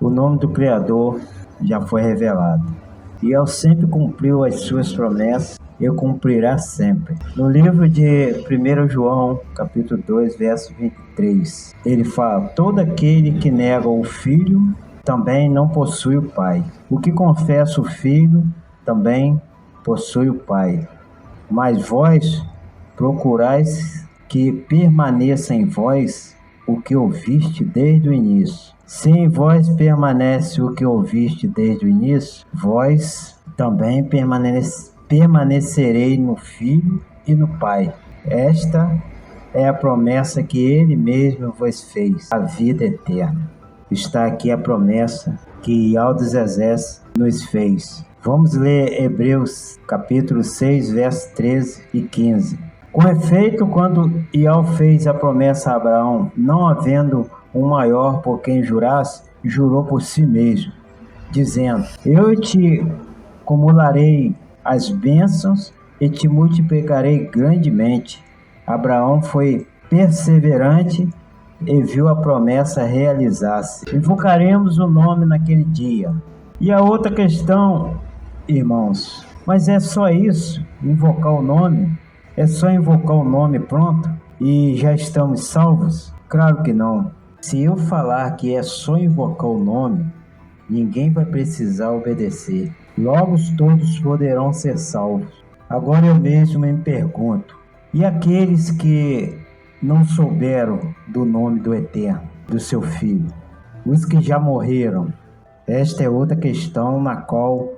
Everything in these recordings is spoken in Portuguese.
o nome do Criador já foi revelado. E ele sempre cumpriu as suas promessas e cumprirá sempre. No livro de 1 João, capítulo 2, verso 23, ele fala: todo aquele que nega o Filho também não possui o Pai. O que confessa o Filho também possui o Pai. Mas vós procurais que permaneça em vós o que ouviste desde o início. Se em vós permanece o que ouviste desde o início, vós também permanecerei no Filho e no Pai. Esta é a promessa que Ele mesmo vos fez, a vida eterna. Está aqui a promessa que Yahweh dos Exércitos nos fez. Vamos ler Hebreus capítulo 6, versos 13 e 15. Com efeito, quando Yahweh fez a promessa a Abraão, não havendo um maior por quem jurasse, jurou por si mesmo, dizendo: eu te acumularei as bênçãos e te multiplicarei grandemente. Abraão foi perseverante e viu a promessa realizar-se. Invocaremos o nome naquele dia. E a outra questão, irmãos, mas é só isso? Invocar o nome? É só invocar o nome pronto e já estamos salvos? Claro que não. Se eu falar que é só invocar o nome, ninguém vai precisar obedecer. Logo todos poderão ser salvos. Agora eu mesmo me pergunto: e aqueles que não souberam do nome do Eterno, do seu Filho? Os que já morreram? Esta é outra questão na qual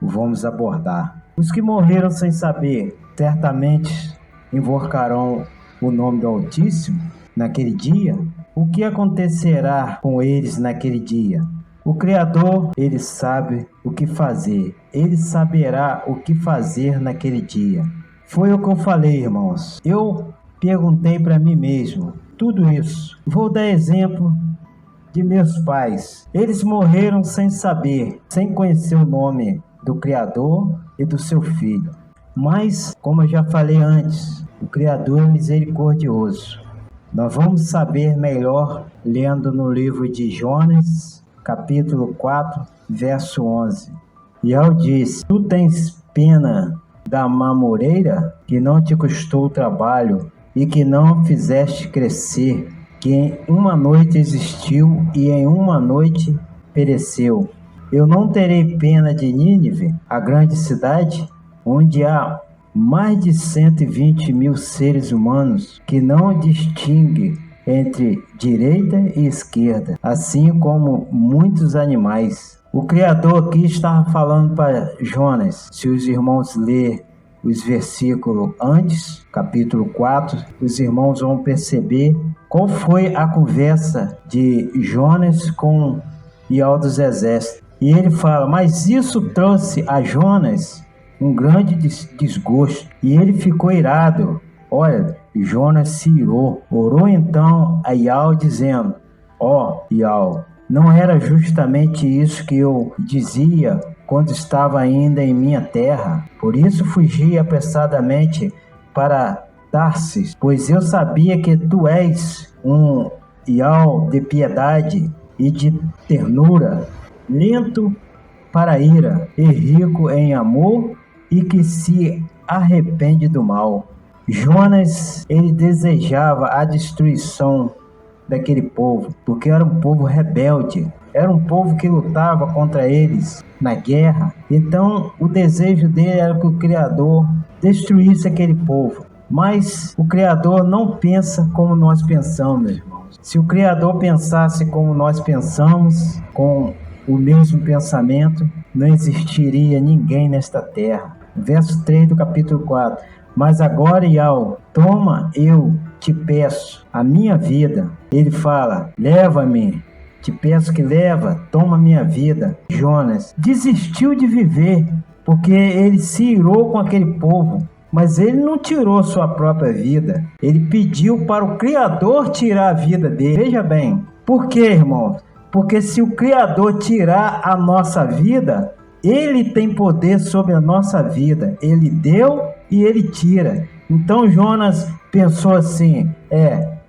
vamos abordar. Os que morreram sem saber, certamente invocarão o nome do Altíssimo naquele dia. O que acontecerá com eles naquele dia? O Criador, Ele sabe o que fazer. Ele saberá o que fazer naquele dia. Foi o que eu falei, irmãos. Eu perguntei para mim mesmo tudo isso. Vou dar exemplo de meus pais. Eles morreram sem saber, sem conhecer o nome do Criador e do seu Filho. Mas, como eu já falei antes, o Criador é misericordioso. Nós vamos saber melhor lendo no livro de Jonas, capítulo 4, verso 11. E Yahweh disse: tu tens pena da mamoreira, que não te custou trabalho e que não fizeste crescer, que em uma noite existiu e em uma noite pereceu. Eu não terei pena de Nínive, a grande cidade, onde há mais de 120 mil seres humanos que não distinguem entre direita e esquerda, assim como muitos animais. O Criador aqui estava falando para Jonas. Se os irmãos lerem os versículos antes, capítulo 4, os irmãos vão perceber qual foi a conversa de Jonas com Yahweh dos Exércitos. E ele fala: mas isso trouxe a Jonas um grande desgosto, e ele ficou irado. Olha, Jonas se irou. Orou então a Yahweh dizendo: ó Yahweh, não era justamente isso que eu dizia quando estava ainda em minha terra? Por isso fugi apressadamente para Tarsis, pois eu sabia que tu és um Yahweh de piedade e de ternura, lento para a ira e rico em amor, e que se arrepende do mal. Jonas, ele desejava a destruição daquele povo, porque era um povo rebelde, era um povo que lutava contra eles na guerra. Então o desejo dele era que o Criador destruísse aquele povo. Mas o Criador não pensa como nós pensamos, irmãos. Se o Criador pensasse como nós pensamos, com o mesmo pensamento, não existiria ninguém nesta terra. Verso 3 do capítulo 4. Mas agora, Yahweh, toma, eu te peço, a minha vida. Ele fala: leva-me, te peço que leva, toma minha vida. Jonas desistiu de viver, porque ele se irou com aquele povo. Mas ele não tirou sua própria vida. Ele pediu para o Criador tirar a vida dele. Veja bem, por quê, irmãos? Porque se o Criador tirar a nossa vida, Ele tem poder sobre a nossa vida. Ele deu e Ele tira. Então Jonas pensou assim: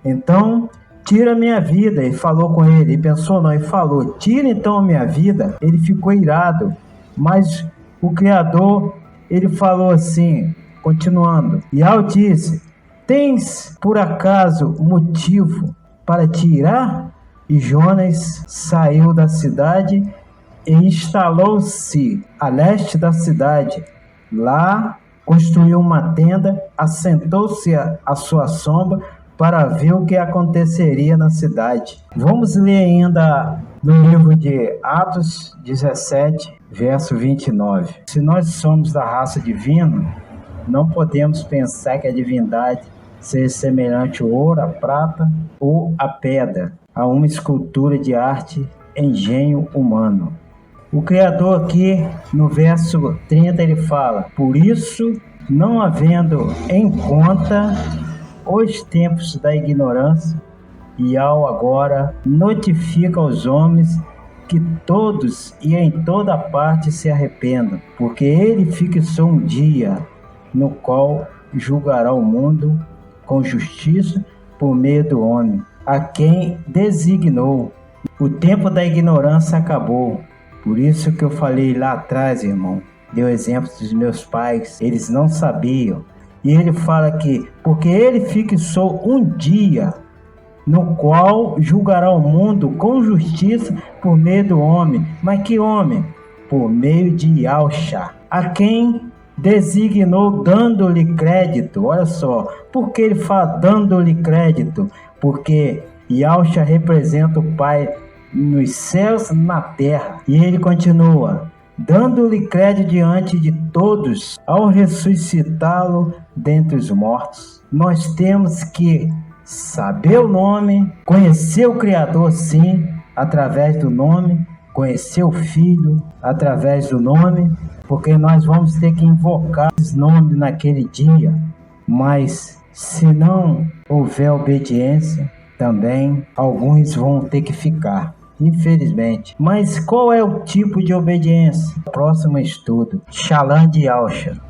então tira minha vida. Ele falou com ele, ele pensou não, ele falou, tira então a minha vida. Ele ficou irado, mas o Criador, ele falou assim, continuando, Yahweh disse, tens por acaso motivo para tirar? E Jonas saiu da cidade e instalou-se a leste da cidade. Lá construiu uma tenda, assentou-se à sua sombra para ver o que aconteceria na cidade. Vamos ler ainda no livro de Atos 17, verso 29. Se nós somos da raça divina, não podemos pensar que a divindade seja semelhante ao ouro, à prata ou à pedra, a uma escultura de arte, engenho humano. O Criador aqui, no verso 30, ele fala, por isso, não havendo em conta os tempos da ignorância, Yahweh agora notifica aos homens que todos e em toda parte se arrependam, porque ele fixou um dia no qual julgará o mundo com justiça por meio do homem, a quem designou. O tempo da ignorância acabou. Por isso que eu falei lá atrás, irmão, deu exemplo dos meus pais, eles não sabiam. E ele fala que, porque ele fixou um dia no qual julgará o mundo com justiça por meio do homem. Mas que homem? Por meio de Yahshua, a quem designou dando-lhe crédito. Olha só, por que ele fala dando-lhe crédito? Porque Yahshua representa o Pai nos céus, na terra. E ele continua, dando-lhe crédito diante de todos, ao ressuscitá-lo dentre os mortos. Nós temos que saber o nome, conhecer o Criador, sim, através do nome, conhecer o Filho, através do nome, porque nós vamos ter que invocar esse nome naquele dia. Mas se não houver obediência, também alguns vão ter que ficar, infelizmente. Mas qual é o tipo de obediência? Próximo estudo. Shalom de Yahshua.